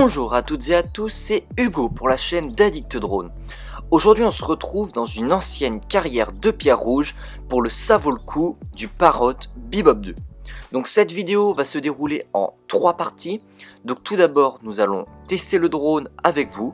Bonjour à toutes et à tous, c'est Hugo pour la chaîne d'Addict Drone. Aujourd'hui on se retrouve dans une ancienne carrière de pierre rouge pour le ça vaut le coup du Parrot Bebop 2. Donc cette vidéo va se dérouler en 3 parties. Donc tout d'abord nous allons tester le drone avec vous.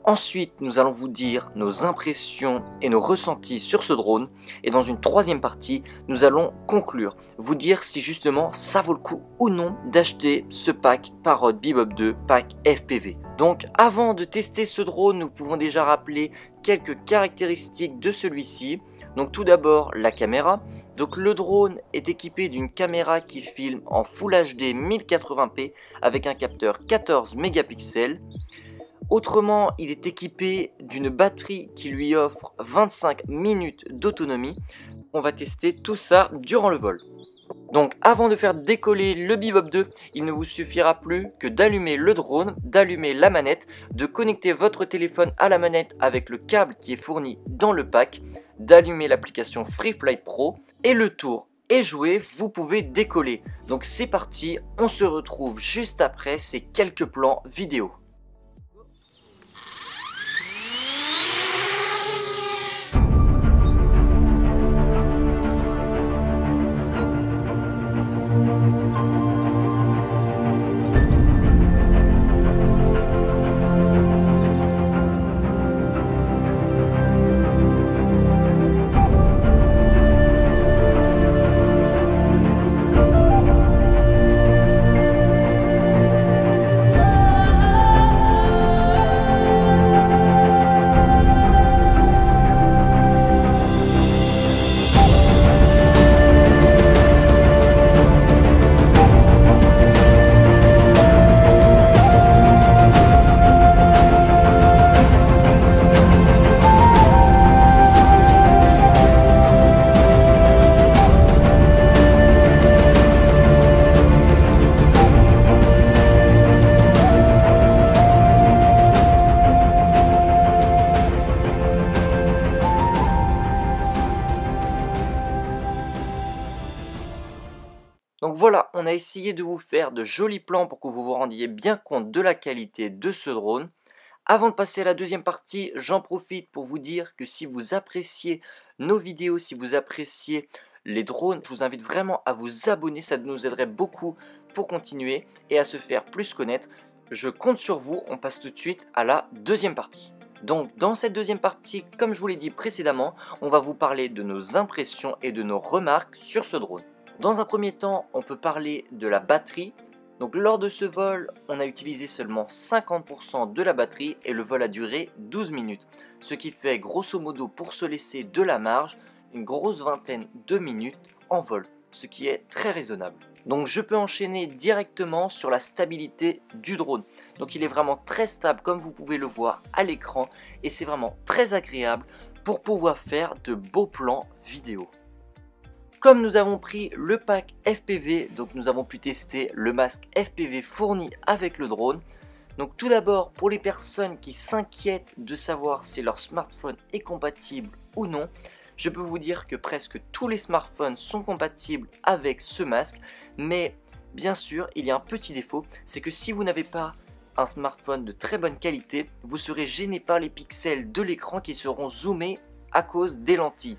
Ensuite, nous allons vous dire nos impressions et nos ressentis sur ce drone. Et dans une troisième partie, nous allons conclure, vous dire si justement ça vaut le coup ou non d'acheter ce pack Parrot Bebop 2 pack FPV. Donc avant de tester ce drone, nous pouvons déjà rappeler quelques caractéristiques de celui-ci. Donc tout d'abord la caméra. Donc le drone est équipé d'une caméra qui filme en Full HD 1080p avec un capteur 14 mégapixels. Autrement, il est équipé d'une batterie qui lui offre 25 minutes d'autonomie. On va tester tout ça durant le vol. Donc avant de faire décoller le Bebop 2, il ne vous suffira plus que d'allumer le drone, d'allumer la manette, de connecter votre téléphone à la manette avec le câble qui est fourni dans le pack, d'allumer l'application FreeFlight Pro et le tour est joué, vous pouvez décoller. Donc c'est parti, on se retrouve juste après ces quelques plans vidéo. Donc voilà, on a essayé de vous faire de jolis plans pour que vous vous rendiez bien compte de la qualité de ce drone. Avant de passer à la deuxième partie, j'en profite pour vous dire que si vous appréciez nos vidéos, si vous appréciez les drones, je vous invite vraiment à vous abonner, ça nous aiderait beaucoup pour continuer et à se faire plus connaître. Je compte sur vous, on passe tout de suite à la deuxième partie. Donc dans cette deuxième partie, comme je vous l'ai dit précédemment, on va vous parler de nos impressions et de nos remarques sur ce drone. Dans un premier temps, on peut parler de la batterie. Donc lors de ce vol, on a utilisé seulement 50% de la batterie et le vol a duré 12 minutes. Ce qui fait grosso modo, pour se laisser de la marge, une grosse vingtaine de minutes en vol, ce qui est très raisonnable. Donc je peux enchaîner directement sur la stabilité du drone. Donc il est vraiment très stable comme vous pouvez le voir à l'écran et c'est vraiment très agréable pour pouvoir faire de beaux plans vidéo. Comme nous avons pris le pack FPV, donc nous avons pu tester le masque FPV fourni avec le drone. Donc tout d'abord, pour les personnes qui s'inquiètent de savoir si leur smartphone est compatible ou non, je peux vous dire que presque tous les smartphones sont compatibles avec ce masque. Mais bien sûr, il y a un petit défaut, c'est que si vous n'avez pas un smartphone de très bonne qualité, vous serez gêné par les pixels de l'écran qui seront zoomés à cause des lentilles.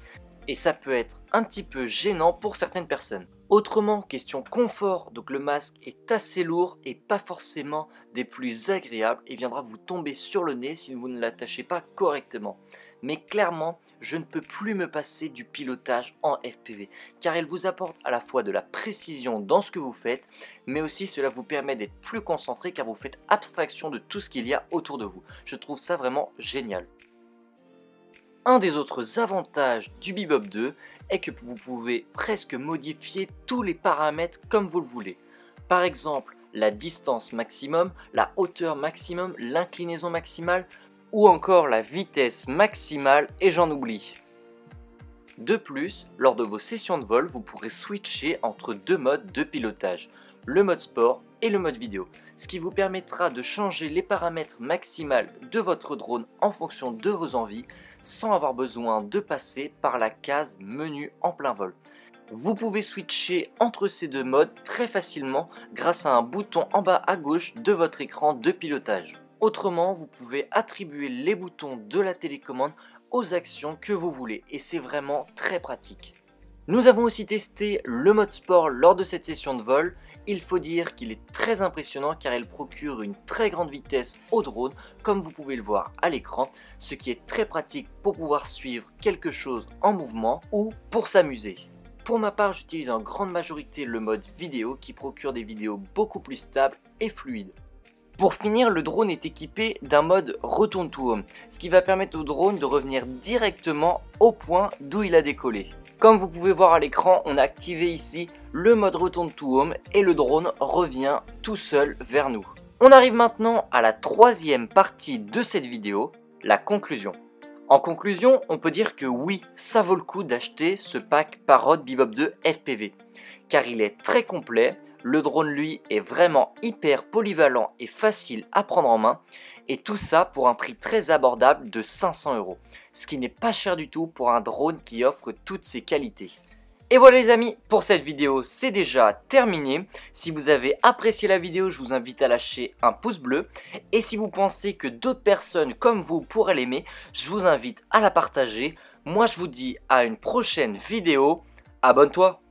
Et ça peut être un petit peu gênant pour certaines personnes. Autrement, question confort, donc le masque est assez lourd et pas forcément des plus agréables et viendra vous tomber sur le nez si vous ne l'attachez pas correctement. Mais clairement, je ne peux plus me passer du pilotage en FPV car il vous apporte à la fois de la précision dans ce que vous faites, mais aussi cela vous permet d'être plus concentré car vous faites abstraction de tout ce qu'il y a autour de vous. Je trouve ça vraiment génial. Un des autres avantages du Bebop 2 est que vous pouvez presque modifier tous les paramètres comme vous le voulez. Par exemple, la distance maximum, la hauteur maximum, l'inclinaison maximale ou encore la vitesse maximale et j'en oublie. De plus, lors de vos sessions de vol, vous pourrez switcher entre deux modes de pilotage, le mode sport et le mode vidéo, ce qui vous permettra de changer les paramètres maximaux de votre drone en fonction de vos envies sans avoir besoin de passer par la case menu en plein vol. Vous pouvez switcher entre ces deux modes très facilement grâce à un bouton en bas à gauche de votre écran de pilotage. Autrement, vous pouvez attribuer les boutons de la télécommande aux actions que vous voulez et c'est vraiment très pratique. Nous avons aussi testé le mode sport lors de cette session de vol. Il faut dire qu'il est très impressionnant car il procure une très grande vitesse au drone comme vous pouvez le voir à l'écran, ce qui est très pratique pour pouvoir suivre quelque chose en mouvement ou pour s'amuser. Pour ma part, j'utilise en grande majorité le mode vidéo qui procure des vidéos beaucoup plus stables et fluides. Pour finir, le drone est équipé d'un mode Return to Home, ce qui va permettre au drone de revenir directement au point d'où il a décollé. Comme vous pouvez voir à l'écran, on a activé ici le mode Return to Home et le drone revient tout seul vers nous. On arrive maintenant à la troisième partie de cette vidéo, la conclusion. En conclusion, on peut dire que oui, ça vaut le coup d'acheter ce pack Parrot Bebop 2 FPV, car il est très complet, le drone lui est vraiment hyper polyvalent et facile à prendre en main, et tout ça pour un prix très abordable de 500 €, ce qui n'est pas cher du tout pour un drone qui offre toutes ces qualités. Et voilà les amis, pour cette vidéo c'est déjà terminé. Si vous avez apprécié la vidéo, je vous invite à lâcher un pouce bleu. Et si vous pensez que d'autres personnes comme vous pourraient l'aimer, je vous invite à la partager. Moi je vous dis à une prochaine vidéo. Abonne-toi!